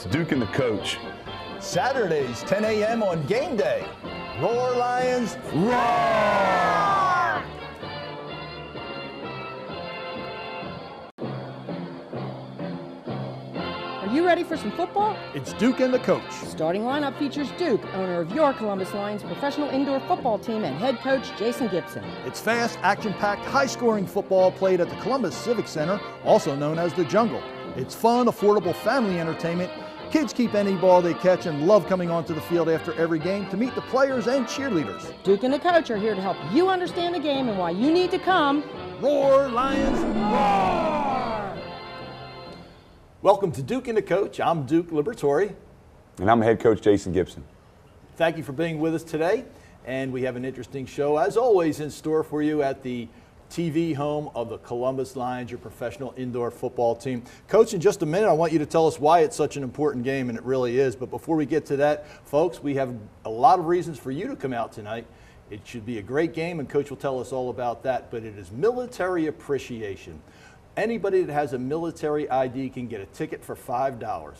It's Duke and the Coach. Saturdays, 10 a.m. on game day. Roar Lions, roar! Are you ready for some football? It's Duke and the Coach. Starting lineup features Duke, owner of your Columbus Lions professional indoor football team, and head coach Jason Gibson. It's fast, action-packed, high-scoring football played at the Columbus Civic Center, also known as the Jungle. It's fun, affordable family entertainment. Kids keep any ball they catch and love coming onto the field after every game to meet the players and cheerleaders. Duke and the coach are here to help you understand the game and why you need to come. Roar, Lions, roar! Welcome to Duke and the Coach. I'm Duke Liberatore. And I'm head coach Jason Gibson. Thank you for being with us today. And we have an interesting show, as always, in store for you at the TV home of the Columbus Lions, your professional indoor football team. Coach, in just a minute, I want you to tell us why it's such an important game, and it really is. But before we get to that, folks, we have a lot of reasons for you to come out tonight. It should be a great game, and Coach will tell us all about that. But it is military appreciation. Anybody that has a military ID can get a ticket for $5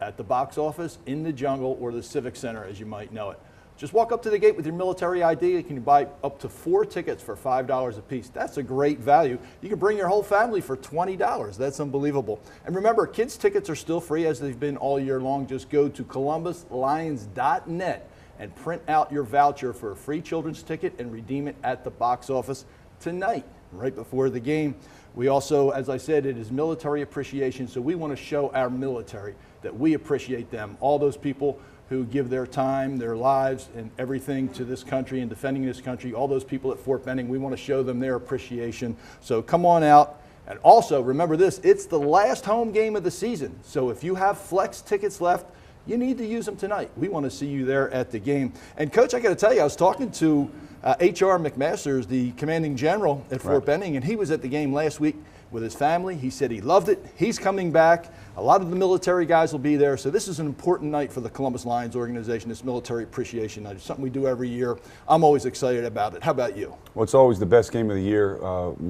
at the box office, in the Jungle, or the Civic Center, as you might know it. Just walk up to the gate with your military ID. You can buy up to 4 tickets for $5 a piece. That's a great value. You can bring your whole family for $20. That's unbelievable. And remember, kids' tickets are still free as they've been all year long. Just go to columbuslions.net and print out your voucher for a free children's ticket and redeem it at the box office tonight, right before the game. We also, as I said, it is military appreciation, so we want to show our military that we appreciate them, all those people who give their time, their lives, and everything to this country and defending this country, all those people at Fort Benning. We want to show them their appreciation. So come on out. And also, remember this, it's the last home game of the season. So if you have flex tickets left, you need to use them tonight. We want to see you there at the game. And Coach, I got to tell you, I was talking to H.R. McMasters, the commanding general at Fort Benning, and he was at the game last week with his family. He said he loved it. He's coming back. A lot of the military guys will be there. So this is an important night for the Columbus Lions organization, this military appreciation night. It's something we do every year. I'm always excited about it. How about you? Well, it's always the best game of the year.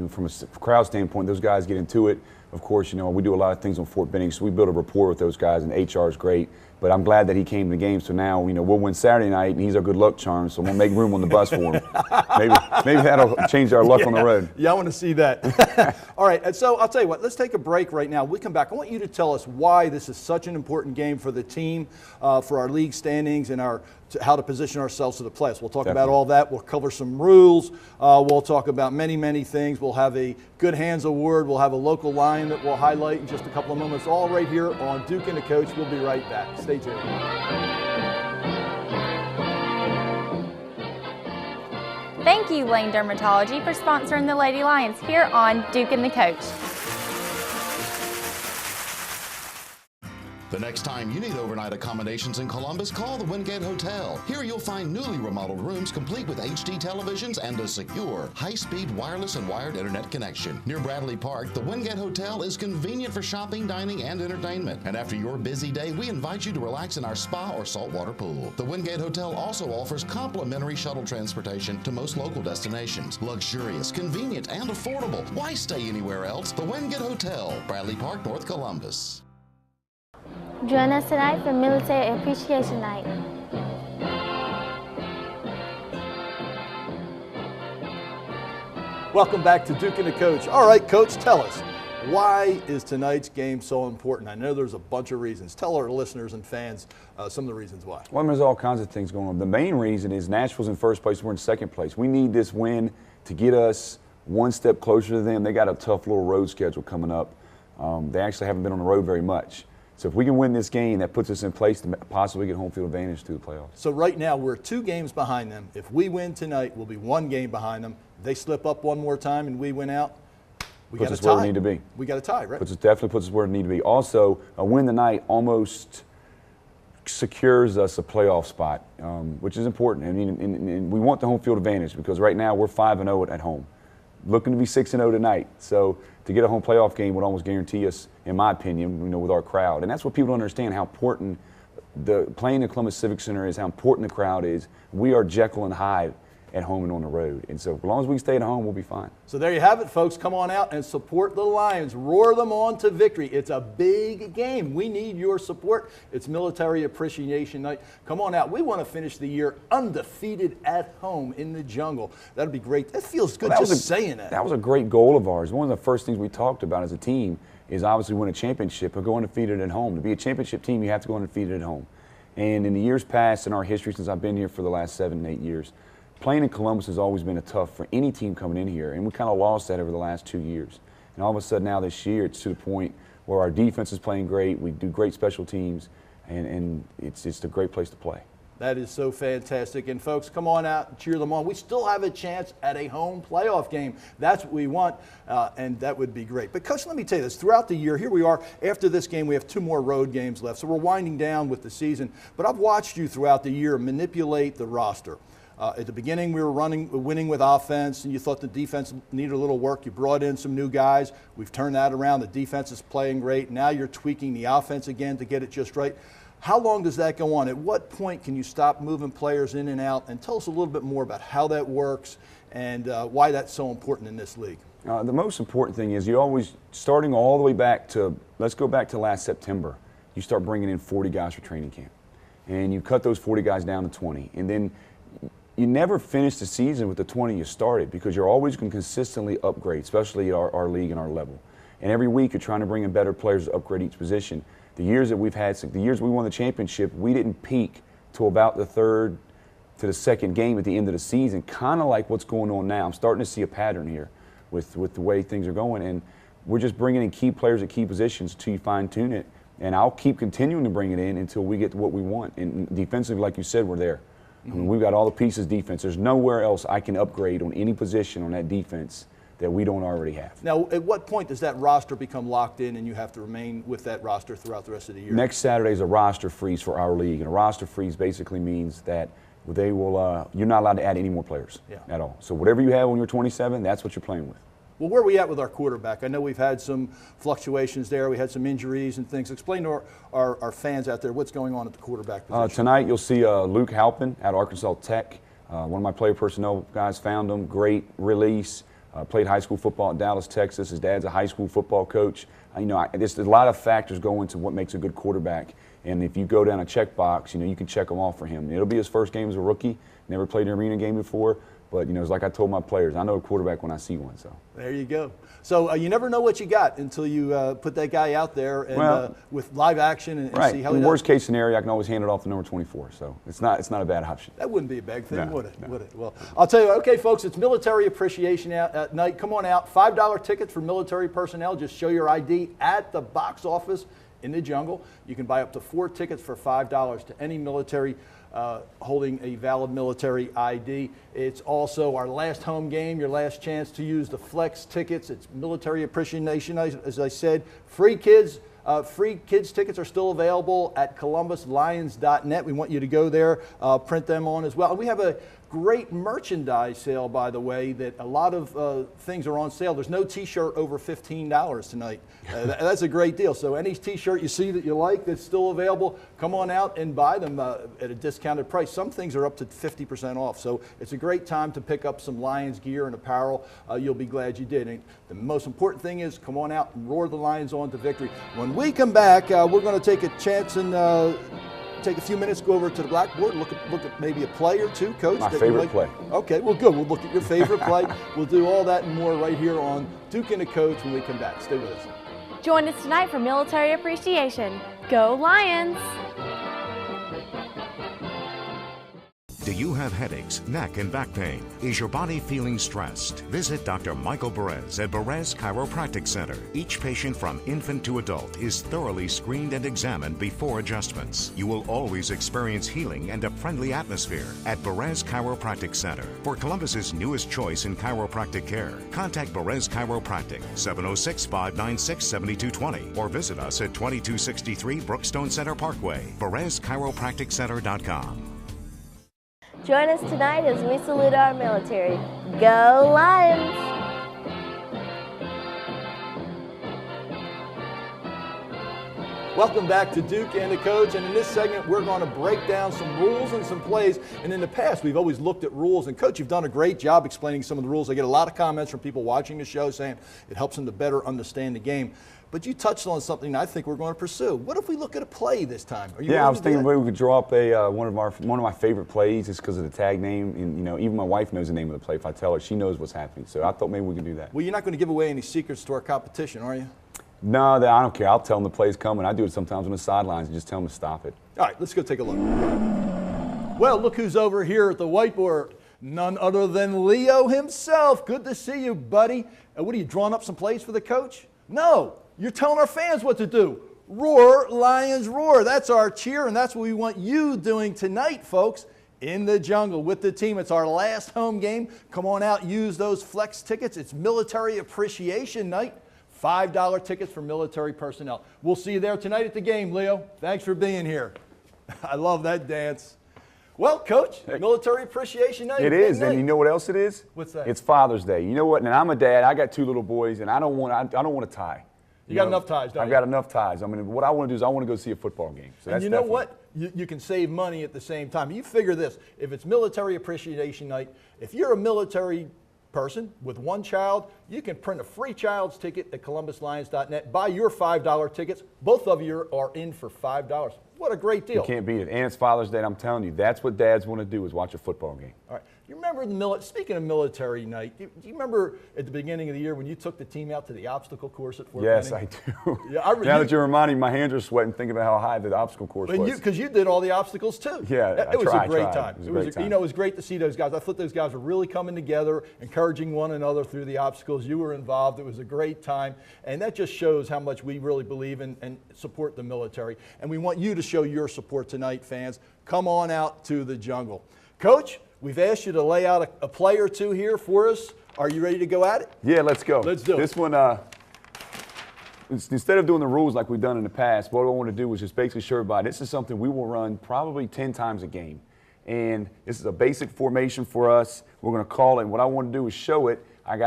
From a crowd standpoint, those guys get into it. Of course, we do a lot of things on Fort Benning, so we build a rapport with those guys, and HR is great. But I'm glad that he came to the game, so now we'll win Saturday night, and he's our good luck charm, so we'll make room on the bus for him. Maybe that'll change our luck on the road. Yeah, I want to see that. All right, and so I'll tell you what, let's take a break right now. When we come back, I want you to tell us why this is such an important game for the team, for our league standings, and how to position ourselves to the playoffs. We'll talk about all that. We'll cover some rules. We'll talk about many, many things. We'll have a Good Hands Award. We'll have a local Lion that we'll highlight in just a couple of moments, all right here on Duke and the Coach. We'll be right back. Stay tuned. Thank you, Lane Dermatology, for sponsoring the Lady Lions here on Duke and the Coach. The next time you need overnight accommodations in Columbus, call the Wingate Hotel. Here you'll find newly remodeled rooms complete with HD televisions and a secure, high-speed wireless and wired internet connection. Near Bradley Park, the Wingate Hotel is convenient for shopping, dining, and entertainment. And after your busy day, we invite you to relax in our spa or saltwater pool. The Wingate Hotel also offers complimentary shuttle transportation to most local destinations. Luxurious, convenient, and affordable. Why stay anywhere else? The Wingate Hotel, Bradley Park, North Columbus. Join us tonight for Military Appreciation Night. Welcome back to Duke and the Coach. All right, Coach, tell us, why is tonight's game so important? I know there's a bunch of reasons. Tell our listeners and fans some of the reasons why. Well, there's all kinds of things going on. The main reason is Nashville's in first place. We're in second place. We need this win to get us one step closer to them. They got a tough little road schedule coming up. They actually haven't been on the road very much. So if we can win this game, that puts us in place to possibly get home field advantage to the playoffs. So right now, we're 2 games behind them. If we win tonight, we'll be 1 game behind them. They slip up one more time and we win out, we got a tie. Puts us where we need to be. We got a tie, right? Definitely puts us where we need to be. Also, a win tonight almost secures us a playoff spot, which is important. I mean, and we want the home field advantage because right now we're 5-0 at home. Looking to be 6-0 tonight. So to get a home playoff game would almost guarantee us, in my opinion, with our crowd. And that's what people don't understand, how important playing the Columbus Civic Center is, how important the crowd is. We are Jekyll and Hyde at home and on the road. And so as long as we stay at home, we'll be fine. So there you have it, folks. Come on out and support the Lions. Roar them on to victory. It's a big game. We need your support. It's Military Appreciation Night. Come on out. We want to finish the year undefeated at home in the jungle. That'd be great. That feels good saying that. That was a great goal of ours. One of the first things we talked about as a team is obviously win a championship or go undefeated at home. To be a championship team, you have to go undefeated at home. And in the years past, in our history since I've been here for the last 7, 8 years, playing in Columbus has always been a tough for any team coming in here, and we kind of lost that over the last 2 years. And all of a sudden now this year, it's to the point where our defense is playing great, we do great special teams, and it's a great place to play. That is so fantastic. And folks, come on out and cheer them on. We still have a chance at a home playoff game. That's what we want, and that would be great. But Coach, let me tell you this. Throughout the year, here we are. After this game, we have 2 more road games left, so we're winding down with the season. But I've watched you throughout the year manipulate the roster. At the beginning, we were winning with offense, and you thought the defense needed a little work. You brought in some new guys. We've turned that around. The defense is playing great. Now you're tweaking the offense again to get it just right. How long does that go on? At what point can you stop moving players in and out? And tell us a little bit more about how that works and why that's so important in this league. The most important thing is you always, starting all the way back to, let's go back to last September, you start bringing in 40 guys for training camp. And you cut those 40 guys down to 20. And then you never finish the season with the 20 you started because you're always going to consistently upgrade, especially our league and our level. And every week you're trying to bring in better players to upgrade each position. The years that we've had, the years we won the championship, we didn't peak till about the 3rd to the 2nd game at the end of the season, kind of like what's going on now. I'm starting to see a pattern here with the way things are going, and we're just bringing in key players at key positions until you fine-tune it, and I'll keep continuing to bring it in until we get to what we want. And defensively, like you said, we're there. I mean, we've got all the pieces defense. There's nowhere else I can upgrade on any position on that defense that we don't already have. Now, at what point does that roster become locked in and you have to remain with that roster throughout the rest of the year? Next Saturday is a roster freeze for our league, and a roster freeze basically means that they will, you're not allowed to add any more players at all. So whatever you have on your 27, that's what you're playing with. Well, where are we at with our quarterback? I know we've had some fluctuations there. We had some injuries and things. Explain to our fans out there what's going on at the quarterback position. Tonight you'll see Luke Halpin out of Arkansas Tech. One of my player personnel guys found him. Great release. Played high school football in Dallas, Texas. His dad's a high school football coach. There's a lot of factors go into what makes a good quarterback. And if you go down a checkbox, you can check them off for him. It'll be his first game as a rookie. Never played an arena game before. But, it's like I told my players, I know a quarterback when I see one. So there you go. So you never know what you got until you put that guy out there and with live action and see how he does. Worst case scenario, I can always hand it off to number 24. So it's not a bad option. That wouldn't be a bad thing, would it? No. Would it? Well, I'll tell you, okay, folks, it's Military Appreciation Night. Come on out. $5 tickets for military personnel. Just show your ID at the box office in the jungle. You can buy up to 4 tickets for $5 to any military holding a valid military ID. It's also our last home game, your last chance to use the flex tickets. It's Military Appreciation Night, as I said. Free kids tickets are still available at columbuslions.net. We want you to go there, print them on as well. And we have a great merchandise sale, by the way, that a lot of things are on sale. There's no T-shirt over $15 tonight. That's a great deal. So any T-shirt you see that you like that's still available, come on out and buy them at a discounted price. Some things are up to 50% off. So it's a great time to pick up some Lions gear and apparel. You'll be glad you did. And the most important thing is come on out and roar the Lions on to victory. When we come back, we're going to take a chance and take a few minutes, go over to the blackboard, look at maybe a play or two, Coach. My favorite play. Okay, well, good. We'll look at your favorite play. We'll do all that and more right here on Duke and the Coach when we come back. Stay with us. Join us tonight for Military Appreciation. Go Lions! Do you have headaches, neck, and back pain? Is your body feeling stressed? Visit Dr. Michael Perez at Perez Chiropractic Center. Each patient from infant to adult is thoroughly screened and examined before adjustments. You will always experience healing and a friendly atmosphere at Perez Chiropractic Center. For Columbus's newest choice in chiropractic care, contact Perez Chiropractic, 706-596-7220, or visit us at 2263 Brookstone Center Parkway, PerezChiropracticCenter.com. Join us tonight as we salute our military. Go Lions! Welcome back to Duke and the Coach, and in this segment we're going to break down some rules and some plays. And in the past we've always looked at rules, and Coach, you've done a great job explaining some of the rules. I get a lot of comments from people watching the show saying it helps them to better understand the game. But you touched on something I think we're going to pursue. What if we look at a play this time? Yeah, I was thinking maybe we could draw up one of my favorite plays just because of the tag name, and even my wife knows the name of the play. If I tell her, she knows what's happening. So I thought maybe we could do that. Well, you're not going to give away any secrets to our competition, are you? No, I don't care. I'll tell them the play's coming. I do it sometimes on the sidelines and just tell them to stop it. All right, let's go take a look. Well, look who's over here at the whiteboard. None other than Leo himself. Good to see you, buddy. What are you, drawing up some plays for the coach? No, you're telling our fans what to do. Roar, Lions, roar. That's our cheer, and that's what we want you doing tonight, folks, in the jungle with the team. It's our last home game. Come on out, use those flex tickets. It's Military Appreciation Night. $5 tickets for military personnel. We'll see you there tonight at the game, Leo. Thanks for being here. I love that dance. Well, Coach, Military Appreciation Night. It is, and you know what else it is? What's that? It's Father's Day. You know what? And I'm a dad. I got 2 little boys, and I don't want a tie. You got enough ties, don't you? I've got enough ties. I mean, what I want to do is I want to go see a football game. So and you know what? You can save money at the same time. You figure this. If it's Military Appreciation Night, if you're a military person with 1 child, you can print a free child's ticket at columbuslions.net. Buy your $5 tickets. Both of you are in for $5. What a great deal. You can't beat it. And it's Father's Day, and I'm telling you, that's what dads want to do is watch a football game. All right. You remember speaking of military night, do you remember at the beginning of the year when you took the team out to the obstacle course at Fort Yes, Benning? I do. Yeah, now that you're reminding me, my hands are sweating thinking about how high the obstacle course was. Because you did all the obstacles too. Yeah, it was a great time. It was a great time. You know, it was great to see those guys. I thought those guys were really coming together, encouraging one another through the obstacles. You were involved. It was a great time, and that just shows how much we really believe in and support the military. And we want you to show your support tonight, fans. Come on out to the jungle. Coach, we've asked you to lay out a play or two here for us. Are you ready to go at it? Yeah, let's go. Let's do it. This one, instead of doing the rules like we've done in the past, what I want to do is just basically show everybody this is something we will run probably 10 times a game. And this is a basic formation for us. We're going to call it, and what I want to do is show it.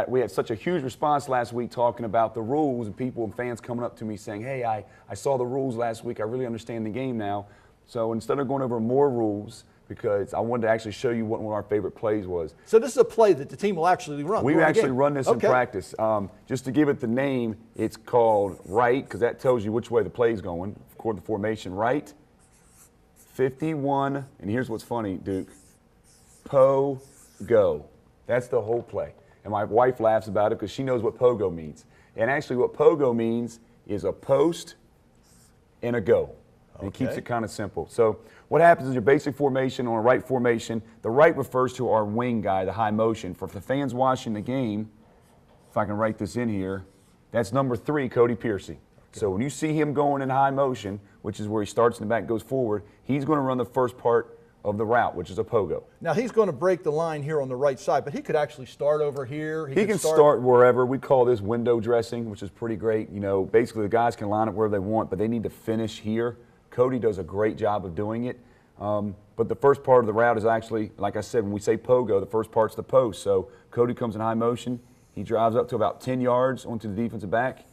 We had such a huge response last week talking about the rules, and people and fans coming up to me saying, hey, I saw the rules last week. I really understand the game now. So instead of going over more rules, because I wanted to actually show you what one of our favorite plays was. So this is a play that the team will actually run. We actually run this in practice. Just to give it the name, it's called right, because that tells you which way the play's going. According to the formation, right, 51, and here's what's funny, Duke, pogo. That's the whole play. And my wife laughs about it because she knows what pogo means. And actually what pogo means is a post and a go. And it keeps it kind of simple. So what happens is your basic formation on a right formation, the right refers to our wing guy, the high motion. For the fans watching the game, if I can write this in here, that's number 3, Cody Piercy. Okay. So when you see him going in high motion, which is where he starts in the back and goes forward, he's going to run the first part of the route, which is a pogo. Now he's going to break the line here on the right side, but he could actually start over here. He can start wherever. We call this window dressing, which is pretty great. You know, basically the guys can line up wherever they want, but they need to finish here. Cody does a great job of doing it. But the first part of the route is actually, like I said, when we say pogo, the first part's the post. So Cody comes in high motion. He drives up to about 10 yards onto the defensive back,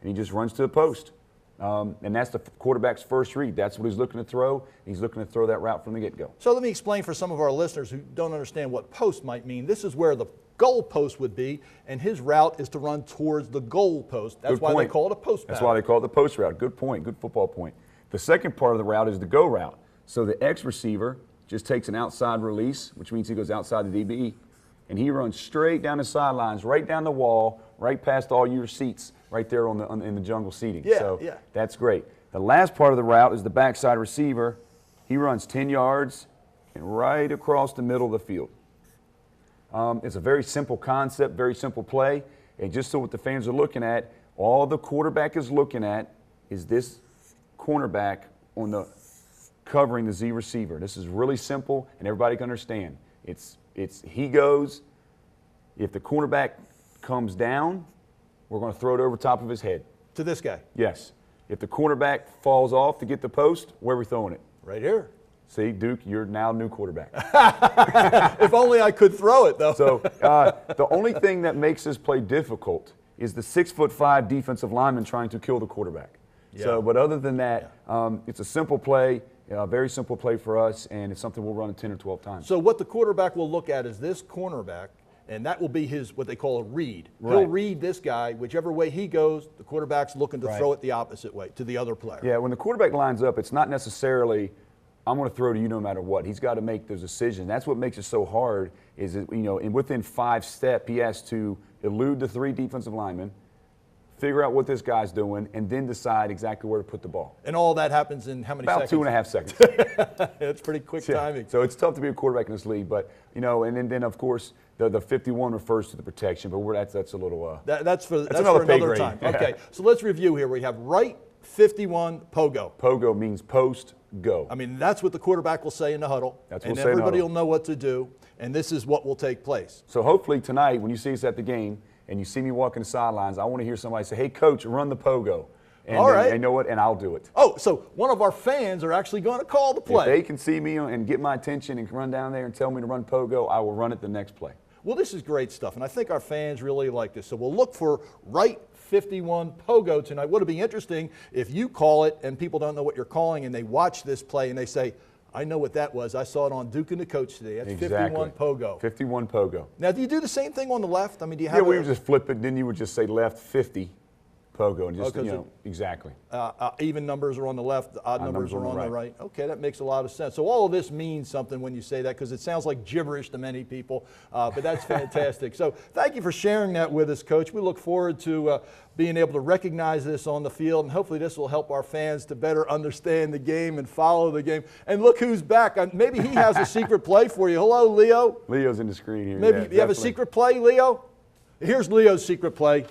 and he just runs to the post. And that's the quarterback's first read. That's what he's looking to throw. He's looking to throw that route from the get-go. So let me explain for some of our listeners who don't understand what post might mean. This is where the goal post would be, and his route is to run towards the goal post. That's why they call it a post pattern. That's why they call it the post route. Good point. Good football point. The second part of the route is the go route. So the X receiver just takes an outside release, which means he goes outside the DB, and he runs straight down the sidelines, right down the wall, right past all your seats, right there in the jungle seating. So that's great. The last part of the route is the backside receiver. He runs 10 yards and right across the middle of the field. It's a very simple concept, very simple play. And just so what the fans are looking at, all the quarterback is looking at is this cornerback on the covering the Z receiver. This is really simple, and everybody can understand. He goes, if the cornerback comes down, we're going to throw it over top of his head. To this guy? Yes. If the cornerback falls off to get the post, where are we throwing it? Right here. See, Duke, you're now new quarterback. If only I could throw it, though. So the only thing that makes this play difficult is the 6'5" defensive lineman trying to kill the quarterback. Yeah. So, but other than that, it's a simple play, a very simple play for us, and it's something we'll run 10 or 12 times. So what the quarterback will look at is this cornerback, and that will be his, what they call a read. Right. He'll read this guy, whichever way he goes, the quarterback's looking to Right. throw it the opposite way to the other player. Yeah, when the quarterback lines up, it's not necessarily, I'm going to throw to you no matter what. He's got to make those decisions. That's what makes it so hard is that, and within 5 steps, he has to elude the 3 defensive linemen, figure out what this guy's doing, and then decide exactly where to put the ball. And all that happens in how many About seconds? 2.5 seconds. It's pretty quick Yeah. timing. So it's tough to be a quarterback in this league, but, and then of course, the 51 refers to the protection, but that's a little. That's for another pay another grade. time. Yeah. Okay, so let's review here. We have right 51 pogo. Pogo means post, go. I mean, that's what the quarterback will say in the huddle. That's and what we'll say in the everybody huddle. will know what to do, and this is what will take place. So hopefully tonight, when you see us at the game and you see me walking the sidelines, I want to hear somebody say, "Hey, coach, run the pogo." And All right. And you know what? And I'll do it. Oh, so one of our fans are actually going to call the play. If they can see me and get my attention and run down there and tell me to run pogo, I will run it the next play. Well, this is great stuff, and I think our fans really like this. So we'll look for right 51 pogo tonight. Would it be interesting if you call it and people don't know what you're calling and they watch this play and they say, I know what that was. I saw it on Duke and the Coach today. That's 51 pogo. 51 pogo. Now, do you do the same thing on the left? I mean, do you have Yeah, we would just flip it, then you would just say left 50 pogo, and just, exactly. Even numbers are on the left, the odd numbers are on the right. Okay, that makes a lot of sense. So all of this means something when you say that because it sounds like gibberish to many people, but that's fantastic. So thank you for sharing that with us, Coach. We look forward to being able to recognize this on the field, and hopefully this will help our fans to better understand the game and follow the game. And look who's back. Maybe he has a secret play for you. Hello, Leo. Leo's in the screen here. Maybe yeah, you have a secret play, Leo? Here's Leo's secret play.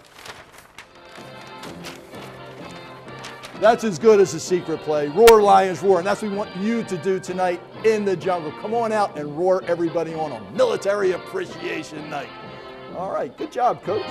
That's as good as a secret play. Roar, Lions, roar. And that's what we want you to do tonight in the jungle. Come on out and roar everybody on a Military Appreciation Night. All right, good job, Coach.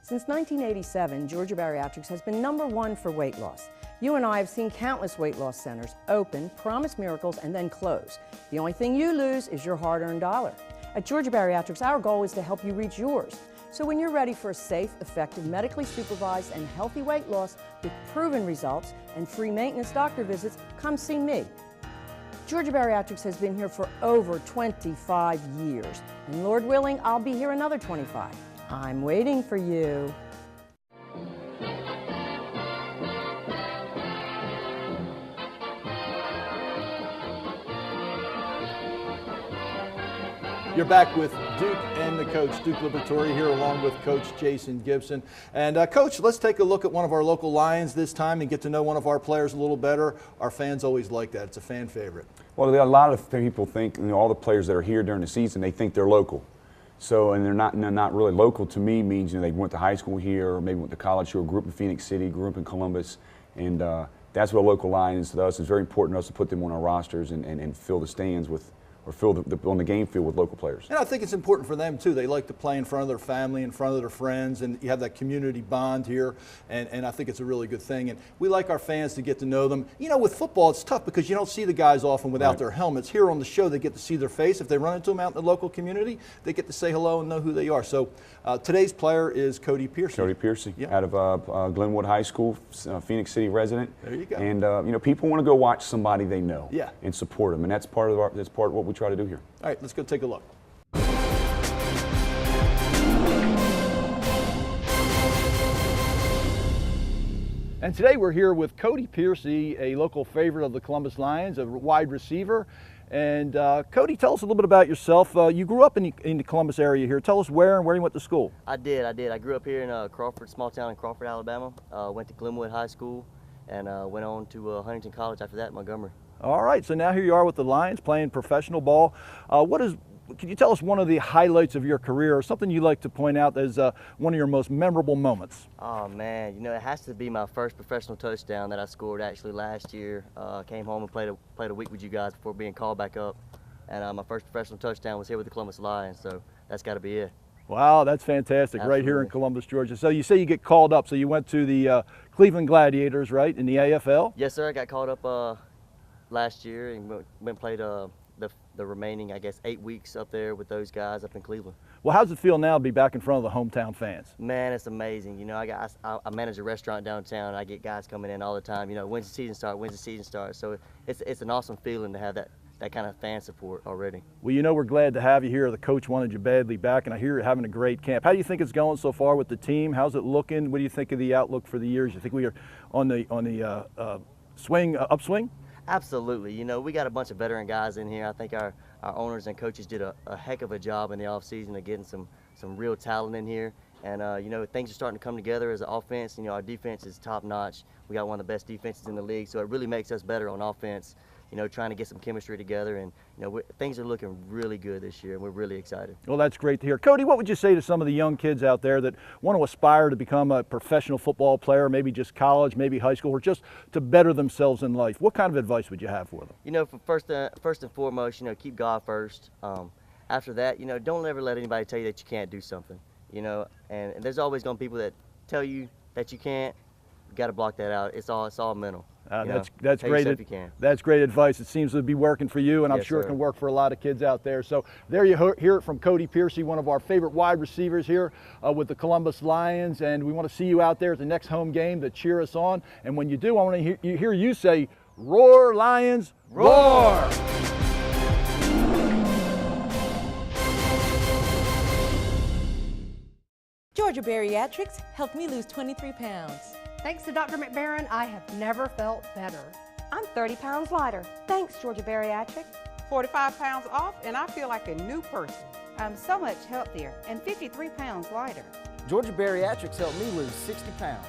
Since 1987, Georgia Bariatrics has been #1 for weight loss. You and I have seen countless weight loss centers open, promise miracles, and then close. The only thing you lose is your hard-earned dollar. At Georgia Bariatrics, our goal is to help you reach yours. So when you're ready for a safe, effective, medically supervised, and healthy weight loss with proven results and free maintenance doctor visits, come see me. Georgia Bariatrics has been here for over 25 years, and Lord willing, I'll be here another 25. I'm waiting for you. You're back with Duke and the coach, Duke Liberatore, here along with Coach Jason Gibson. And Coach, let's take a look at one of our local Lions this time and get to know one of our players a little better. Our fans always like that. It's a fan favorite. Well, a lot of people think, all the players that are here during the season, they think they're local. So, and they're not really local. To me means, they went to high school here, or maybe went to college here, grew up in Phoenix City, grew up in Columbus, and that's what a local Lion is to us. It's very important to us to put them on our rosters and fill the stands with, or fill on the game field with local players. And I think it's important for them too. They like to play in front of their family, in front of their friends, and you have that community bond here, and I think it's a really good thing. And we like our fans to get to know them. With football, it's tough because you don't see the guys often without their helmets. Here on the show, they get to see their face. If they run into them out in the local community, they get to say hello and know who they are. So today's player is Cody Piercy. Cody Piercy, out of Glenwood High School, Phoenix City resident. There you go. And people want to go watch somebody they know, Yeah. and support them, and that's part of what we try to do here. All right, let's go take a look. And today we're here with Cody Piercy, a local favorite of the Columbus Lions, a wide receiver. And Cody, tell us a little bit about yourself. You grew up in the Columbus area here. Tell us where and where you went to school. I did. I grew up here in Crawford, small town in Crawford, Alabama. Went to Glenwood High School and went on to Huntington College after that in Montgomery. All right, so now here you are with the Lions playing professional ball. Can you tell us one of the highlights of your career, or something you like to point out as one of your most memorable moments? Oh man, it has to be my first professional touchdown that I scored actually last year. Came home and played a week with you guys before being called back up, and my first professional touchdown was here with the Columbus Lions. So that's got to be it. Wow, that's fantastic. Absolutely. Right here in Columbus, Georgia. So you say you get called up. So you went to the Cleveland Gladiators, right, in the AFL? Yes, sir. I got called up last year and went and played the remaining, I guess, 8 weeks up there with those guys up in Cleveland. Well, how's it feel now to be back in front of the hometown fans? Man, it's amazing. You know, I manage a restaurant downtown. And I get guys coming in all the time. You know, when's the season start? So it's an awesome feeling to have that kind of fan support already. Well, you know, we're glad to have you here. The coach wanted you badly back, and I hear you're having a great camp. How do you think it's going so far with the team? How's it looking? What do you think of the outlook for the years? You think we are on the upswing? Absolutely. You know, we got a bunch of veteran guys in here. I think our owners and coaches did a heck of a job in the offseason of getting some real talent in here. And, you know, things are starting to come together as an offense. You know, our defense is top notch. We got one of the best defenses in the league, so it really makes us better on offense. You know, trying to get some chemistry together, and you know, things are looking really good this year, and we're really excited. Well, that's great to hear. Cody, what would you say to some of the young kids out there that want to aspire to become a professional football player, maybe just college, maybe high school, or just to better themselves in life? What kind of advice would you have for them? You know, first and foremost, you know, keep God first. After that, you know, don't ever let anybody tell you that you can't do something. You know, and there's always going to be people that tell you that you can't. You got to block that out. It's all mental. That's great. That's great advice. It seems to be working for you, and I'm sure it can work for a lot of kids out there. So there you hear it from Cody Piercy, one of our favorite wide receivers here with the Columbus Lions, and we want to see you out there at the next home game to cheer us on. And when you do, I want to hear you say, "Roar, Lions, roar!" Georgia Bariatrics helped me lose 23 pounds. Thanks to Dr. McBaron, I have never felt better. I'm 30 pounds lighter. Thanks, Georgia Bariatrics. 45 pounds off, and I feel like a new person. I'm so much healthier and 53 pounds lighter. Georgia Bariatrics helped me lose 60 pounds.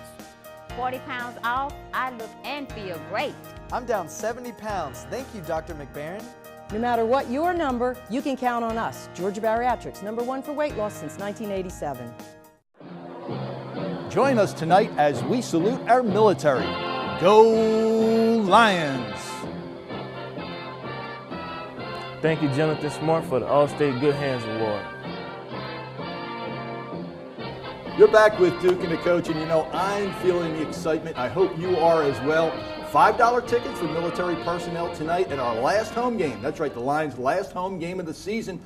40 pounds off, I look and feel great. I'm down 70 pounds. Thank you, Dr. McBaron. No matter what your number, you can count on us. Georgia Bariatrics, #1 for weight loss since 1987. Join us tonight as we salute our military. Go Lions! Thank you, Jonathan Smart, for the All-State Good Hands Award. You're back with Duke and the Coach, and you know, I'm feeling the excitement. I hope you are as well. $5 tickets for military personnel tonight at our last home game. That's right, the Lions' last home game of the season.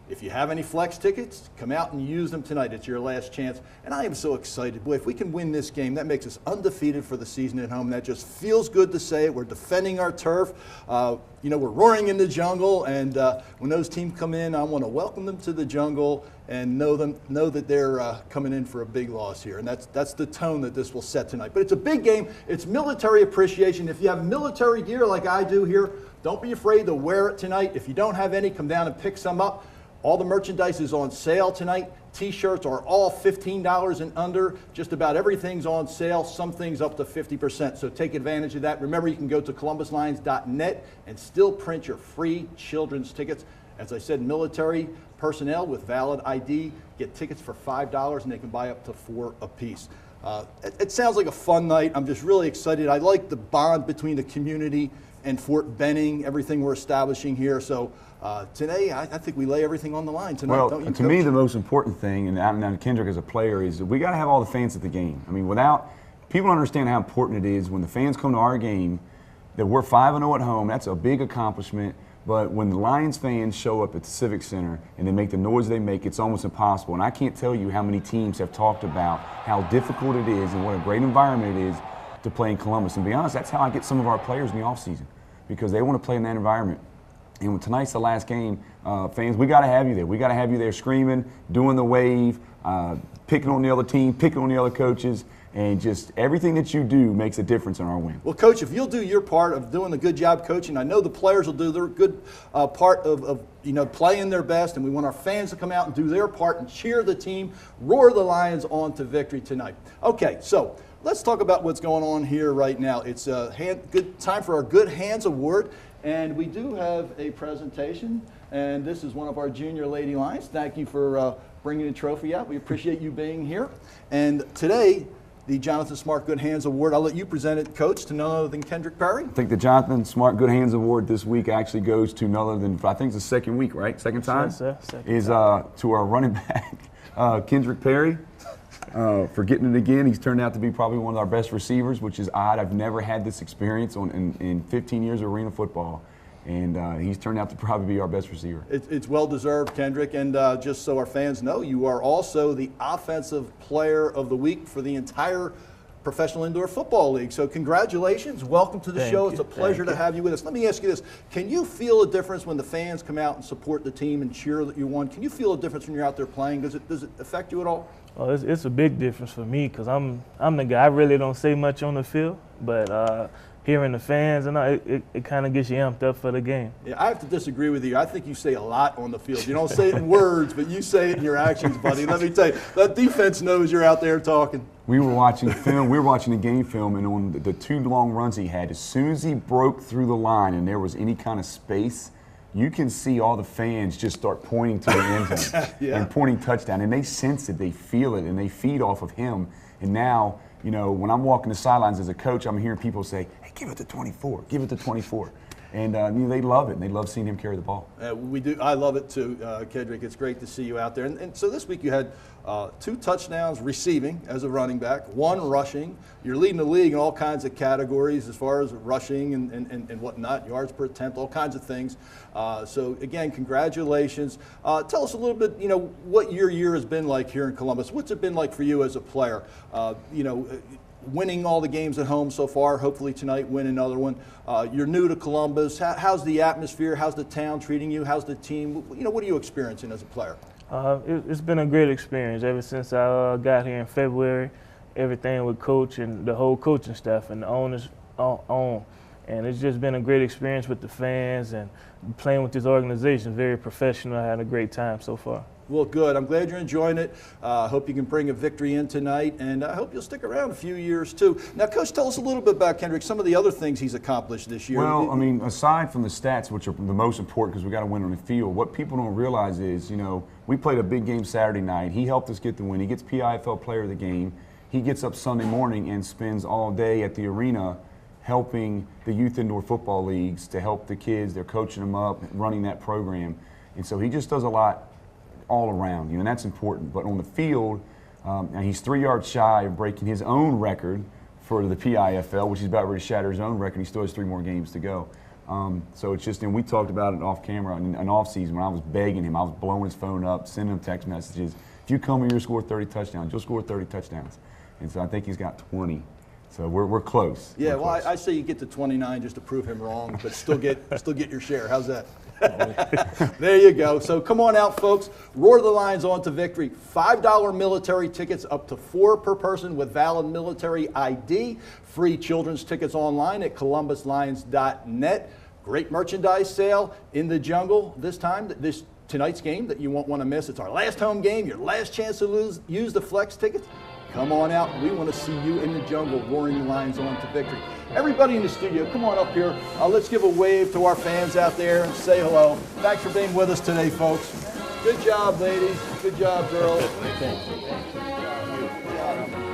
If you have any flex tickets, come out and use them tonight. It's your last chance. And I am so excited. Boy, if we can win this game, that makes us undefeated for the season at home. That just feels good to say it. We're defending our turf. You know, we're roaring in the jungle. And when those teams come in, I want to welcome them to the jungle and know that they're coming in for a big loss here. And that's the tone that this will set tonight. But it's a big game. It's military appreciation. If you have military gear like I do here, don't be afraid to wear it tonight. If you don't have any, come down and pick some up. All the merchandise is on sale tonight. T-shirts are all $15 and under. Just about everything's on sale, some things up to 50%. So take advantage of that. Remember, you can go to columbuslions.net and still print your free children's tickets. As I said, military personnel with valid ID get tickets for $5 and they can buy up to 4 apiece. It sounds like a fun night. I'm just really excited. I like the bond between the community and Fort Benning, everything we're establishing here. So today, I think we lay everything on the line tonight, well, don't you, to me, the most important thing, and now Kendrick as a player, is we got to have all the fans at the game. I mean, people understand how important it is when the fans come to our game, that we're 5-0 at home. That's a big accomplishment. But when the Lions fans show up at the Civic Center and they make the noise they make, it's almost impossible. And I can't tell you how many teams have talked about how difficult it is and what a great environment it is to play in Columbus. And to be honest, that's how I get some of our players in the offseason, because they want to play in that environment. And when tonight's the last game, fans, we got to have you there. We got to have you there screaming, doing the wave, picking on the other team, picking on the other coaches, and just everything that you do makes a difference in our win. Well, Coach, if you'll do your part of doing a good job coaching, I know the players will do their good part of playing their best, and we want our fans to come out and do their part and cheer the team, roar the Lions on to victory tonight. Okay, so let's talk about what's going on here right now. It's good time for our Good Hands Award. And we do have a presentation, and this is one of our junior Lady Lions. Thank you for bringing the trophy out. We appreciate you being here. And today, the Jonathan Smart Good Hands Award, I'll let you present it, Coach, to none other than Kendrick Perry. I think the Jonathan Smart Good Hands Award this week actually goes to none other than, I think it's the second week, right? Second time? Yes, sir. To our running back, Kendrick Perry. for getting it again. He's turned out to be probably one of our best receivers, which is odd. I've never had this experience in 15 years of arena football. And he's turned out to probably be our best receiver. It's well-deserved, Kendrick. And just so our fans know, you are also the Offensive Player of the Week for the entire Professional Indoor Football League. So congratulations. Welcome to the show. It's a pleasure to have you with us. Let me ask you this. Can you feel a difference when the fans come out and support the team and cheer that you won? Can you feel a difference when you're out there playing? Does it affect you at all? Oh, it's a big difference for me because I'm the guy. I really don't say much on the field, but hearing the fans and it kind of gets you amped up for the game. Yeah, I have to disagree with you. I think you say a lot on the field. You don't say it in words, but you say it in your actions, buddy. Let me tell you, that defense knows you're out there talking. We were watching film. We were watching the game film, and on the 2 long runs he had, as soon as he broke through the line and there was any kind of space, you can see all the fans just start pointing to the end zone and pointing touchdown, and they sense it, they feel it, and they feed off of him. And now, you know, when I'm walking the sidelines as a coach, I'm hearing people say, "Hey, give it to 24, give it to 24." And you know, they love it, and they love seeing him carry the ball. We do. I love it too, Kendrick. It's great to see you out there. And so this week you had 2 touchdowns receiving as a running back, 1 rushing. You're leading the league in all kinds of categories as far as rushing and whatnot, yards per attempt, all kinds of things. So again, congratulations. Tell us a little bit, you know, what your year has been like here in Columbus. What's it been like for you as a player? You know, winning all the games at home so far, hopefully tonight win another one. You're new to Columbus. How's the atmosphere? How's the town treating you? How's the team? You know, what are you experiencing as a player? It's been a great experience ever since I got here in February. Everything with Coach and the whole coaching staff and the owners on. And it's just been a great experience with the fans and playing with this organization. Very professional. I had a great time so far. Well, good. I'm glad you're enjoying it. I hope you can bring a victory in tonight, and I hope you'll stick around a few years, too. Now, Coach, tell us a little bit about Kendrick, some of the other things he's accomplished this year. Well, I mean, aside from the stats, which are the most important because we got to win on the field, what people don't realize is, you know, we played a big game Saturday night. He helped us get the win. He gets PIFL Player of the Game. He gets up Sunday morning and spends all day at the arena helping the youth indoor football leagues to help the kids. They're coaching them up, running that program. And so he just does a lot all around, you know, and that's important. But on the field, and he's 3 yards shy of breaking his own record for the PIFL, which he's about ready to shatter his own record. He still has 3 more games to go. So it's just, and we talked about it off camera in off season when I was begging him. I was blowing his phone up, sending him text messages. If you come here, you'll score 30 touchdowns. You'll score 30 touchdowns. And so I think he's got 20. So we're close. Yeah, we're well, close. I say you get to 29 just to prove him wrong, but still get your share. How's that? There you go. So come on out, folks. Roar the Lions on to victory. $5 military tickets up to 4 per person with valid military ID. Free children's tickets online at columbuslions.net. Great merchandise sale in the jungle this time. Tonight's game that you won't want to miss. It's our last home game, your last chance to use the flex tickets. Come on out. We want to see you in the jungle roaring the Lions on to victory. Everybody in the studio, come on up here. Let's give a wave to our fans out there and say hello. Thanks for being with us today, folks. Good job, ladies. Good job, girls. Thank you.